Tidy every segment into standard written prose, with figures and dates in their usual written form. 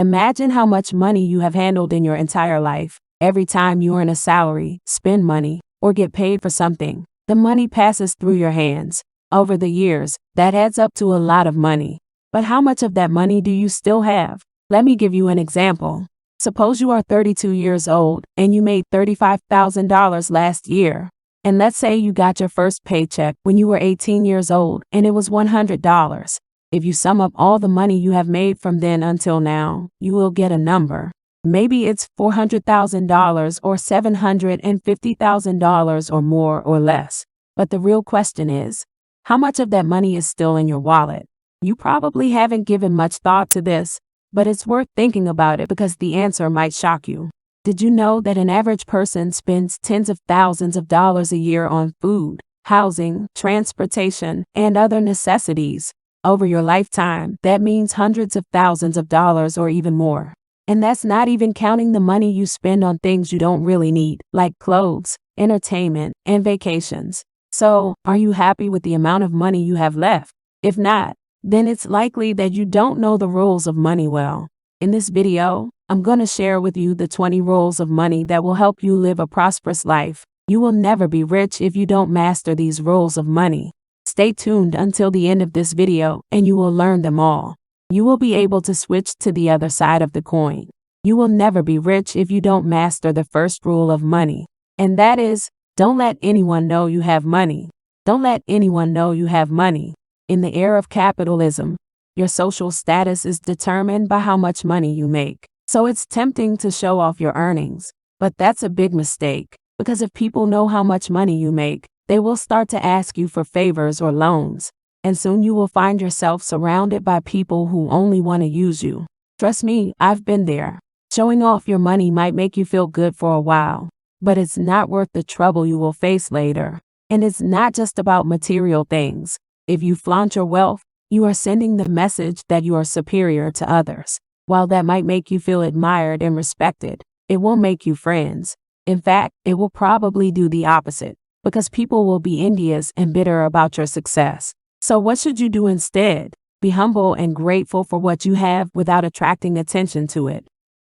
Imagine how much money you have handled in your entire life. Every time you earn a salary, spend money, or get paid for something, the money passes through your hands. Over the years, that adds up to a lot of money. But how much of that money do you still have? Let me give you an example. Suppose you are 32 years old and you made $35,000 last year. And let's say you got your first paycheck when you were 18 years old and it was $100. If you sum up all the money you have made from then until now, you will get a number. Maybe it's $400,000 or $750,000 or more or less. But the real question is, how much of that money is still in your wallet? You probably haven't given much thought to this, but it's worth thinking about it because the answer might shock you. Did you know that an average person spends tens of thousands of dollars a year on food, housing, transportation, and other necessities? Over your lifetime, that means hundreds of thousands of dollars or even more. And that's not even counting the money you spend on things you don't really need, like clothes, entertainment, and vacations. So, are you happy with the amount of money you have left? If not, then it's likely that you don't know the rules of money well. In this video, I'm going to share with you the 20 rules of money that will help you live a prosperous life. You will never be rich if you don't master these rules of money. Stay tuned until the end of this video and you will learn them all. You will be able to switch to the other side of the coin. You will never be rich if you don't master the first rule of money. And that is, don't let anyone know you have money. Don't let anyone know you have money. In the era of capitalism, your social status is determined by how much money you make. So it's tempting to show off your earnings. But that's a big mistake, because if people know how much money you make, they will start to ask you for favors or loans. And soon you will find yourself surrounded by people who only want to use you. Trust me, I've been there. Showing off your money might make you feel good for a while, but it's not worth the trouble you will face later. And it's not just about material things. If you flaunt your wealth, you are sending the message that you are superior to others. While that might make you feel admired and respected, it won't make you friends. In fact, it will probably do the opposite, because people will be envious and bitter about your success. So what should you do instead? Be humble and grateful for what you have without attracting attention to it.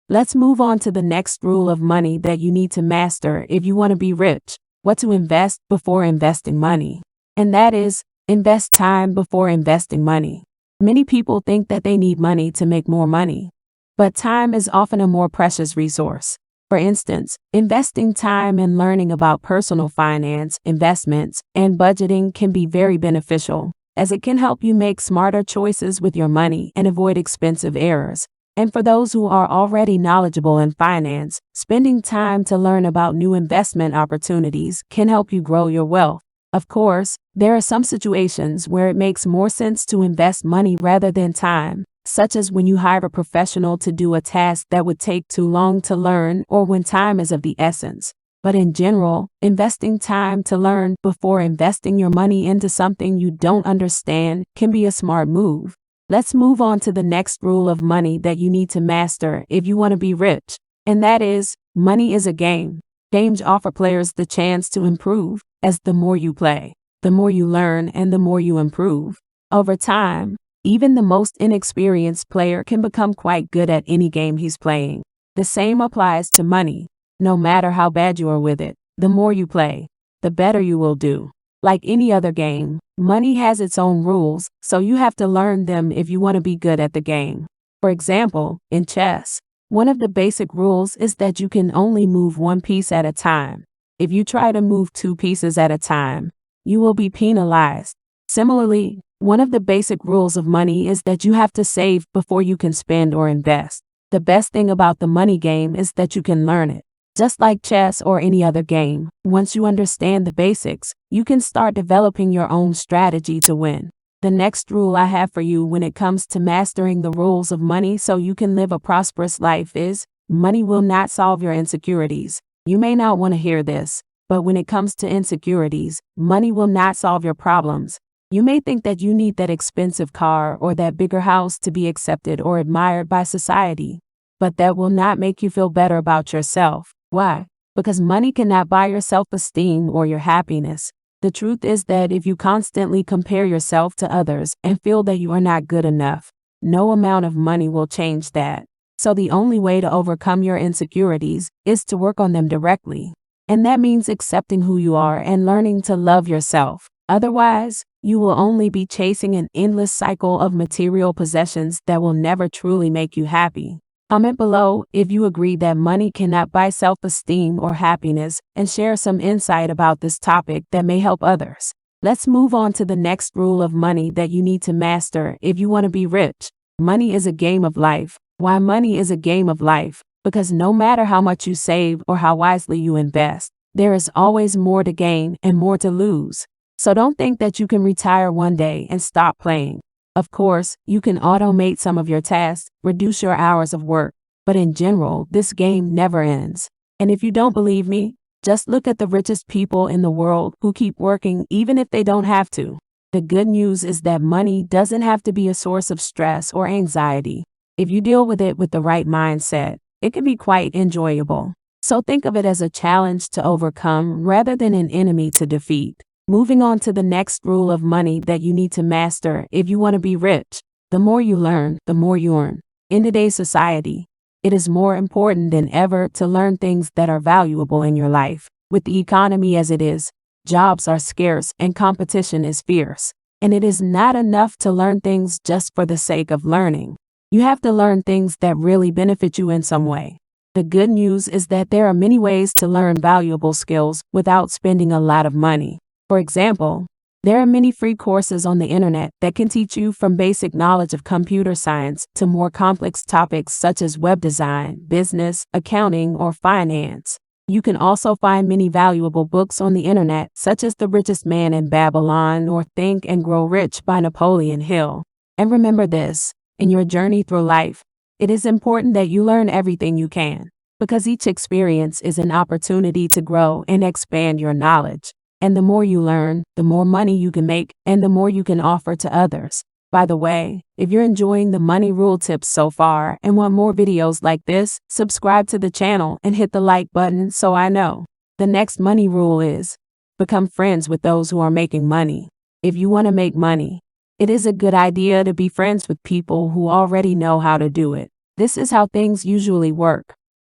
Let's move on to the next rule of money that you need to master if you want to be rich. What to invest before investing money. And that is, invest time before investing money. Many people think that they need money to make more money. But time is often a more precious resource. For instance, investing time in learning about personal finance, investments, and budgeting can be very beneficial, as it can help you make smarter choices with your money and avoid expensive errors. And for those who are already knowledgeable in finance, spending time to learn about new investment opportunities can help you grow your wealth. Of course, there are some situations where it makes more sense to invest money rather than time, such as when you hire a professional to do a task that would take too long to learn or when time is of the essence. But in general, investing time to learn before investing your money into something you don't understand can be a smart move. Let's move on to the next rule of money that you need to master if you want to be rich. And that is, money is a game. Games offer players the chance to improve, as the more you play, the more you learn and the more you improve. Over time, even the most inexperienced player can become quite good at any game he's playing. The same applies to money. No matter how bad you are with it, the more you play, the better you will do. Like any other game, money has its own rules, so you have to learn them if you want to be good at the game. For example, in chess, one of the basic rules is that you can only move one piece at a time. If you try to move two pieces at a time, you will be penalized. Similarly, one of the basic rules of money is that you have to save before you can spend or invest. The best thing about the money game is that you can learn it. Just like chess or any other game, once you understand the basics, you can start developing your own strategy to win. The next rule I have for you when it comes to mastering the rules of money so you can live a prosperous life is, money will not solve your insecurities. You may not want to hear this, but when it comes to insecurities, money will not solve your problems. You may think that you need that expensive car or that bigger house to be accepted or admired by society, but that will not make you feel better about yourself. Why? Because money cannot buy your self-esteem or your happiness. The truth is that if you constantly compare yourself to others and feel that you are not good enough, no amount of money will change that. So the only way to overcome your insecurities is to work on them directly. And that means accepting who you are and learning to love yourself. Otherwise, you will only be chasing an endless cycle of material possessions that will never truly make you happy. Comment below if you agree that money cannot buy self-esteem or happiness, and share some insight about this topic that may help others. Let's move on to the next rule of money that you need to master if you want to be rich. Money is a game of life. Why money is a game of life? Because no matter how much you save or how wisely you invest, there is always more to gain and more to lose. So don't think that you can retire one day and stop playing. Of course, you can automate some of your tasks, reduce your hours of work, but in general, this game never ends. And if you don't believe me, just look at the richest people in the world who keep working even if they don't have to. The good news is that money doesn't have to be a source of stress or anxiety. If you deal with it with the right mindset, it can be quite enjoyable. So think of it as a challenge to overcome rather than an enemy to defeat. Moving on to the next rule of money that you need to master if you want to be rich. The more you learn, the more you earn. In today's society, it is more important than ever to learn things that are valuable in your life. With the economy as it is, jobs are scarce and competition is fierce. And it is not enough to learn things just for the sake of learning. You have to learn things that really benefit you in some way. The good news is that there are many ways to learn valuable skills without spending a lot of money. For example, there are many free courses on the internet that can teach you from basic knowledge of computer science to more complex topics such as web design, business, accounting, or finance. You can also find many valuable books on the internet, such as The Richest Man in Babylon or Think and Grow Rich by Napoleon Hill. And remember this, in your journey through life, it is important that you learn everything you can, because each experience is an opportunity to grow and expand your knowledge. And the more you learn, the more money you can make and the more you can offer to others. By the way, if you're enjoying the money rule tips so far and want more videos like this, subscribe to the channel and hit the like button so I know. The next money rule is, become friends with those who are making money. If you want to make money, it is a good idea to be friends with people who already know how to do it. This is how things usually work.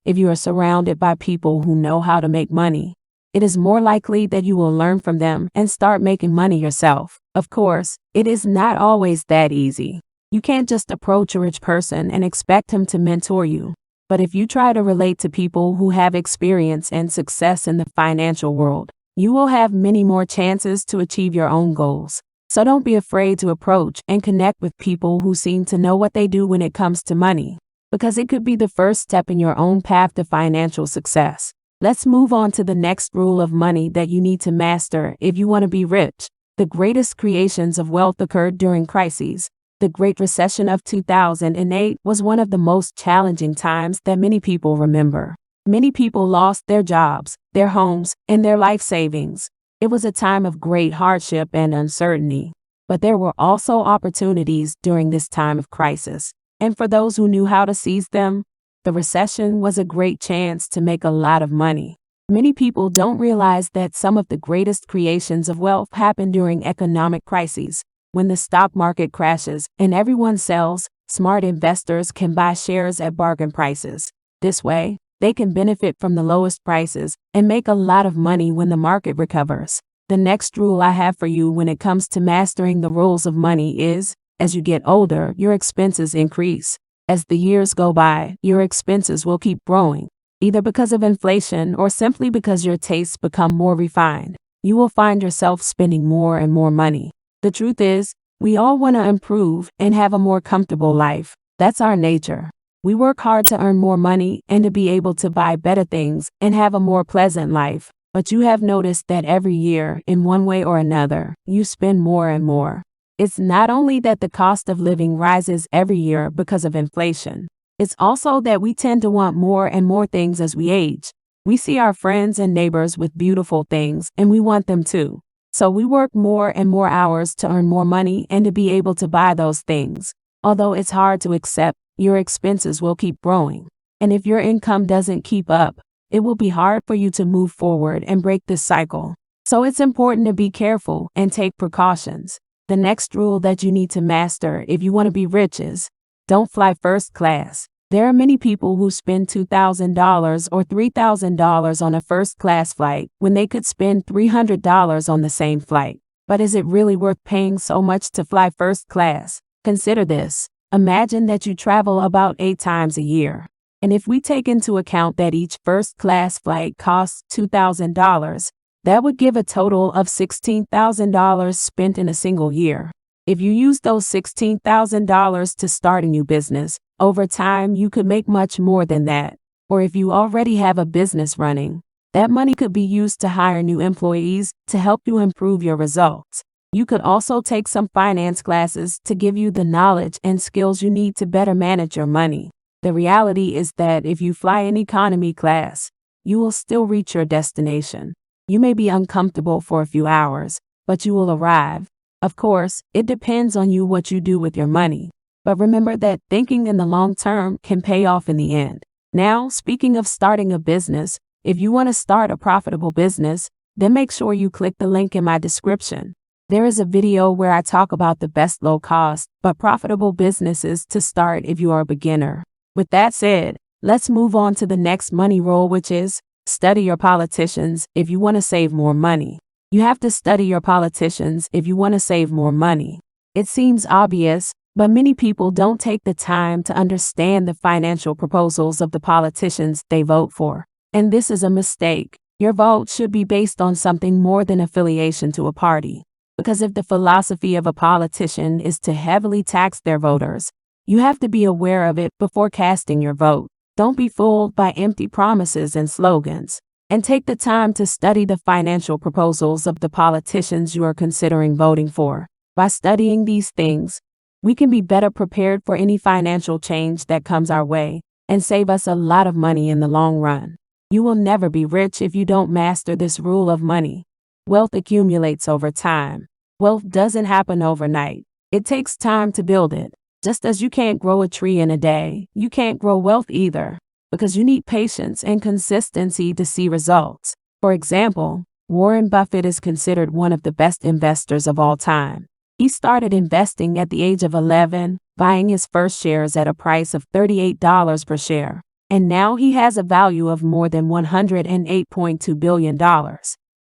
If you are surrounded by people who know how to make money, it is more likely that you will learn from them and start making money yourself. Of course, it is not always that easy. You can't just approach a rich person and expect him to mentor you. But if you try to relate to people who have experience and success in the financial world, you will have many more chances to achieve your own goals. So don't be afraid to approach and connect with people who seem to know what they do when it comes to money, because it could be the first step in your own path to financial success. Let's move on to the next rule of money that you need to master if you want to be rich. The greatest creations of wealth occurred during crises. The Great Recession of 2008 was one of the most challenging times that many people remember. Many people lost their jobs, their homes, and their life savings. It was a time of great hardship and uncertainty. But there were also opportunities during this time of crisis. And for those who knew how to seize them, the recession was a great chance to make a lot of money. Many people don't realize that some of the greatest creations of wealth happen during economic crises. When the stock market crashes and everyone sells, smart investors can buy shares at bargain prices. This way, they can benefit from the lowest prices and make a lot of money when the market recovers. The next rule I have for you when it comes to mastering the rules of money is, as you get older, your expenses increase. As the years go by, your expenses will keep growing, either because of inflation or simply because your tastes become more refined. You will find yourself spending more and more money. The truth is, we all want to improve and have a more comfortable life. That's our nature. We work hard to earn more money and to be able to buy better things and have a more pleasant life. But you have noticed that every year, in one way or another, you spend more and more. It's not only that the cost of living rises every year because of inflation. It's also that we tend to want more and more things as we age. We see our friends and neighbors with beautiful things and we want them too. So we work more and more hours to earn more money and to be able to buy those things. Although it's hard to accept, your expenses will keep growing. And if your income doesn't keep up, it will be hard for you to move forward and break this cycle. So it's important to be careful and take precautions. The next rule that you need to master if you want to be rich is, don't fly first class. There are many people who spend $2,000 or $3,000 on a first-class flight when they could spend $300 on the same flight. But is it really worth paying so much to fly first class? Consider this. Imagine that you travel about 8 times a year. And if we take into account that each first-class flight costs $2,000, that would give a total of $16,000 spent in a single year. If you use those $16,000 to start a new business, over time you could make much more than that. Or if you already have a business running, that money could be used to hire new employees to help you improve your results. You could also take some finance classes to give you the knowledge and skills you need to better manage your money. The reality is that if you fly in economy class, you will still reach your destination. You may be uncomfortable for a few hours, but you will arrive. Of course, it depends on you what you do with your money. But remember that thinking in the long term can pay off in the end. Now, speaking of starting a business, if you want to start a profitable business, then make sure you click the link in my description. There is a video where I talk about the best low-cost but profitable businesses to start if you are a beginner. With that said, let's move on to the next money rule, which is study your politicians if you want to save more money. You have to study your politicians if you want to save more money. It seems obvious, but many people don't take the time to understand the financial proposals of the politicians they vote for. And this is a mistake. Your vote should be based on something more than affiliation to a party. Because if the philosophy of a politician is to heavily tax their voters, you have to be aware of it before casting your vote. Don't be fooled by empty promises and slogans. And take the time to study the financial proposals of the politicians you are considering voting for. By studying these things, we can be better prepared for any financial change that comes our way and save us a lot of money in the long run. You will never be rich if you don't master this rule of money. Wealth accumulates over time. Wealth doesn't happen overnight. It takes time to build it. Just as you can't grow a tree in a day, you can't grow wealth either, because you need patience and consistency to see results. For example, Warren Buffett is considered one of the best investors of all time. He started investing at the age of 11, buying his first shares at a price of $38 per share. And now he has a value of more than $108.2 billion.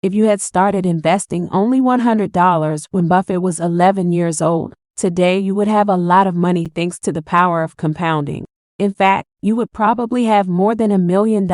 If you had started investing only $100 when Buffett was 11 years old, today you would have a lot of money thanks to the power of compounding. In fact, you would probably have more than $1 million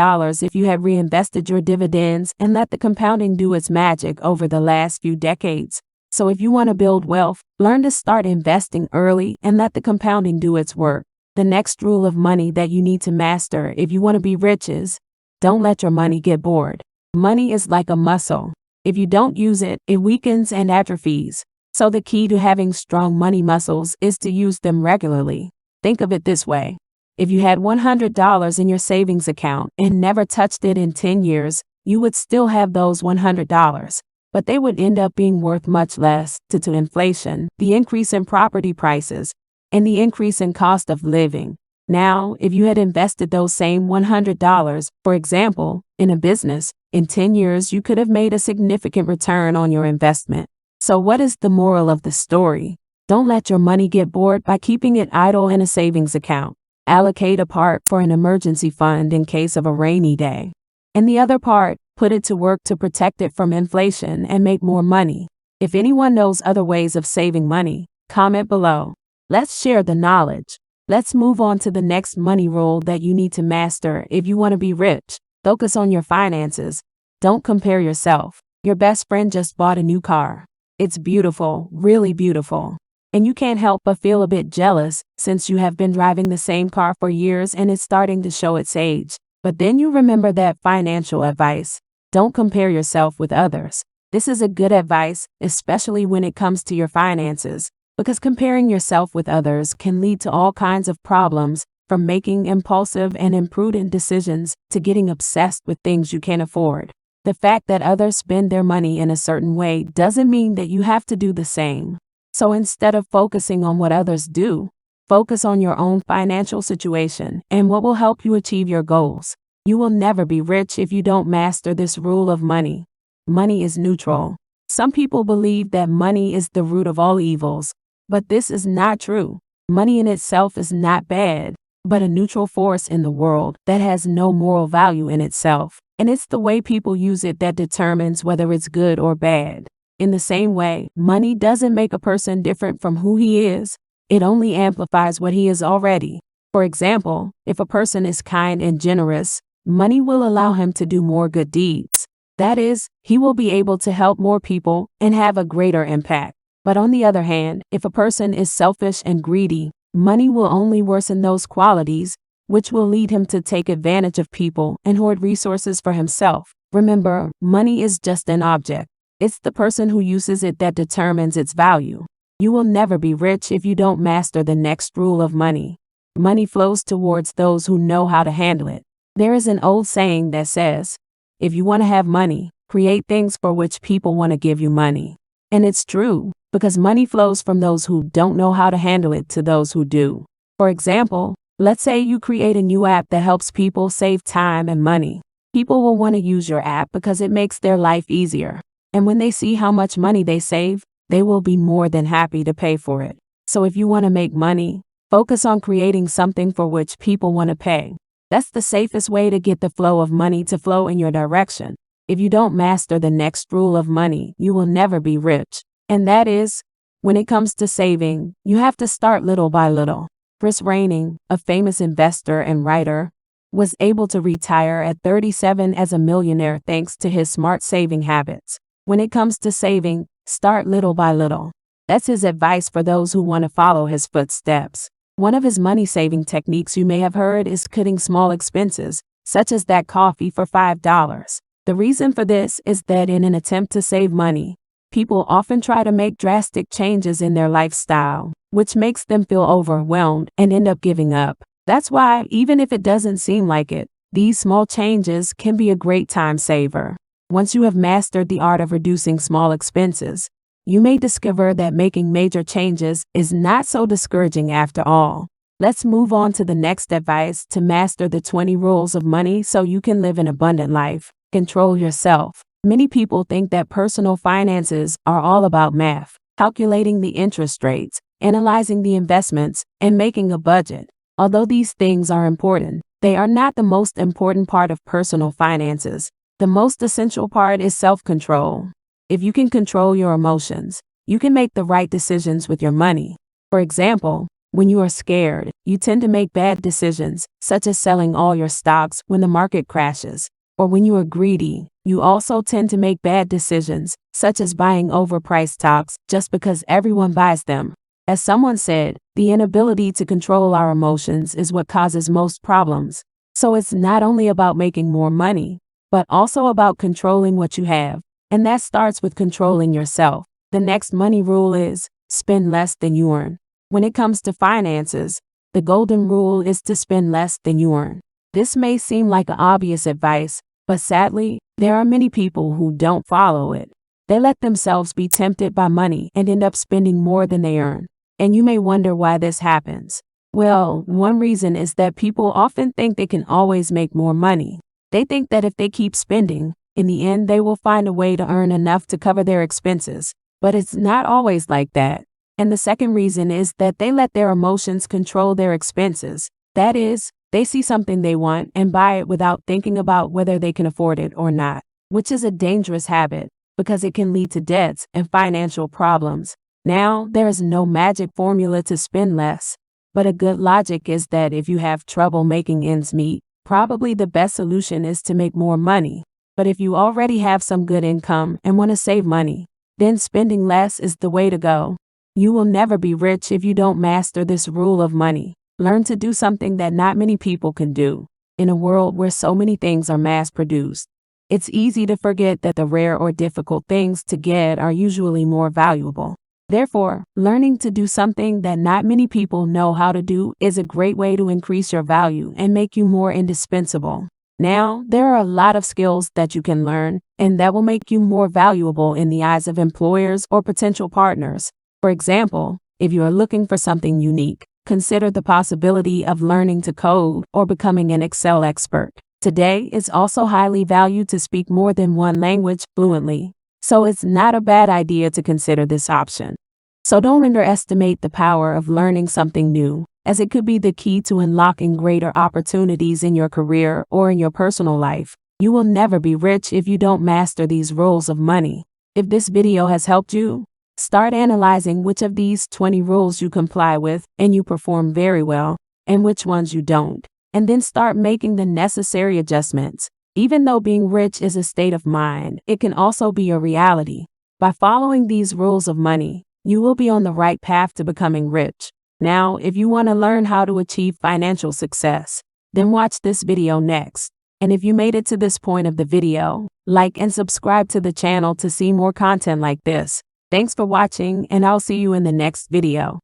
if you had reinvested your dividends and let the compounding do its magic over the last few decades. So if you want to build wealth, learn to start investing early and let the compounding do its work. The next rule of money that you need to master if you want to be rich is, don't let your money get bored. Money is like a muscle. If you don't use it, it weakens and atrophies. So the key to having strong money muscles is to use them regularly. Think of it this way. If you had $100 in your savings account and never touched it in 10 years, you would still have those $100. But they would end up being worth much less due to inflation, the increase in property prices, and the increase in cost of living. Now, if you had invested those same $100, for example, in a business, in 10 years you could have made a significant return on your investment. So what is the moral of the story? Don't let your money get bored by keeping it idle in a savings account. Allocate a part for an emergency fund in case of a rainy day. And the other part, put it to work to protect it from inflation and make more money. If anyone knows other ways of saving money, comment below. Let's share the knowledge. Let's move on to the next money rule that you need to master if you want to be rich. Focus on your finances. Don't compare yourself. Your best friend just bought a new car. It's beautiful, really beautiful. And you can't help but feel a bit jealous since you have been driving the same car for years and it's starting to show its age. But then you remember that financial advice. Don't compare yourself with others. This is a good advice, especially when it comes to your finances, because comparing yourself with others can lead to all kinds of problems, from making impulsive and imprudent decisions to getting obsessed with things you can't afford. The fact that others spend their money in a certain way doesn't mean that you have to do the same. So instead of focusing on what others do, focus on your own financial situation and what will help you achieve your goals. You will never be rich if you don't master this rule of money. Money is neutral. Some people believe that money is the root of all evils, but this is not true. Money in itself is not bad. but a neutral force in the world that has no moral value in itself. And it's the way people use it that determines whether it's good or bad. In the same way, money doesn't make a person different from who he is. It only amplifies what he is already. For example, if a person is kind and generous, money will allow him to do more good deeds. That is, he will be able to help more people and have a greater impact. But on the other hand, if a person is selfish and greedy, money will only worsen those qualities, which will lead him to take advantage of people and hoard resources for himself. Remember, money is just an object. It's the person who uses it that determines its value. You will never be rich if you don't master the next rule of money. Money flows towards those who know how to handle it. There is an old saying that says, if you want to have money, create things for which people want to give you money. And it's true, because money flows from those who don't know how to handle it to those who do. For example, let's say you create a new app that helps people save time and money. People will want to use your app because it makes their life easier. And when they see how much money they save, they will be more than happy to pay for it. So if you want to make money, focus on creating something for which people want to pay. That's the safest way to get the flow of money to flow in your direction. If you don't master the next rule of money, you will never be rich. And that is, when it comes to saving, you have to start little by little. Chris Raining, a famous investor and writer, was able to retire at 37 as a millionaire thanks to his smart saving habits. When it comes to saving, start little by little. That's his advice for those who want to follow his footsteps. One of his money-saving techniques you may have heard is cutting small expenses, such as that coffee for $5. The reason for this is that in an attempt to save money, people often try to make drastic changes in their lifestyle, which makes them feel overwhelmed and end up giving up. That's why, even if it doesn't seem like it, these small changes can be a great time saver. Once you have mastered the art of reducing small expenses, you may discover that making major changes is not so discouraging after all. Let's move on to the next advice to master the 20 rules of money so you can live an abundant life. Control yourself. Many people think that personal finances are all about math, calculating the interest rates, analyzing the investments, and making a budget. Although these things are important, they are not the most important part of personal finances. The most essential part is self-control. If you can control your emotions, you can make the right decisions with your money. For example, when you are scared, you tend to make bad decisions, such as selling all your stocks when the market crashes. Or when you are greedy, you also tend to make bad decisions, such as buying overpriced stocks just because everyone buys them. As someone said, the inability to control our emotions is what causes most problems. So it's not only about making more money, but also about controlling what you have. And that starts with controlling yourself. The next money rule is, spend less than you earn. When it comes to finances, the golden rule is to spend less than you earn. This may seem like obvious advice, but sadly, there are many people who don't follow it. They let themselves be tempted by money and end up spending more than they earn. And you may wonder why this happens. Well, one reason is that people often think they can always make more money. They think that if they keep spending, in the end they will find a way to earn enough to cover their expenses. But it's not always like that. And the second reason is that they let their emotions control their expenses. That is, they see something they want and buy it without thinking about whether they can afford it or not, which is a dangerous habit because it can lead to debts and financial problems. Now, there is no magic formula to spend less, but a good logic is that if you have trouble making ends meet, probably the best solution is to make more money. But if you already have some good income and want to save money, then spending less is the way to go. You will never be rich if you don't master this rule of money. Learn to do something that not many people can do. In a world where so many things are mass-produced, it's easy to forget that the rare or difficult things to get are usually more valuable. Therefore, learning to do something that not many people know how to do is a great way to increase your value and make you more indispensable. Now, there are a lot of skills that you can learn, and that will make you more valuable in the eyes of employers or potential partners. For example, if you are looking for something unique, consider the possibility of learning to code or becoming an Excel expert. Today, it's also highly valued to speak more than one language fluently, so it's not a bad idea to consider this option. So don't underestimate the power of learning something new. as it could be the key to unlocking greater opportunities in your career or in your personal life. You will never be rich if you don't master these rules of money. If this video has helped you, start analyzing which of these 20 rules you comply with and you perform very well, and which ones you don't. And then start making the necessary adjustments. Even though being rich is a state of mind, it can also be a reality. By following these rules of money, you will be on the right path to becoming rich. Now, if you want to learn how to achieve financial success, then watch this video next. And if you made it to this point of the video, like and subscribe to the channel to see more content like this. Thanks for watching, and I'll see you in the next video.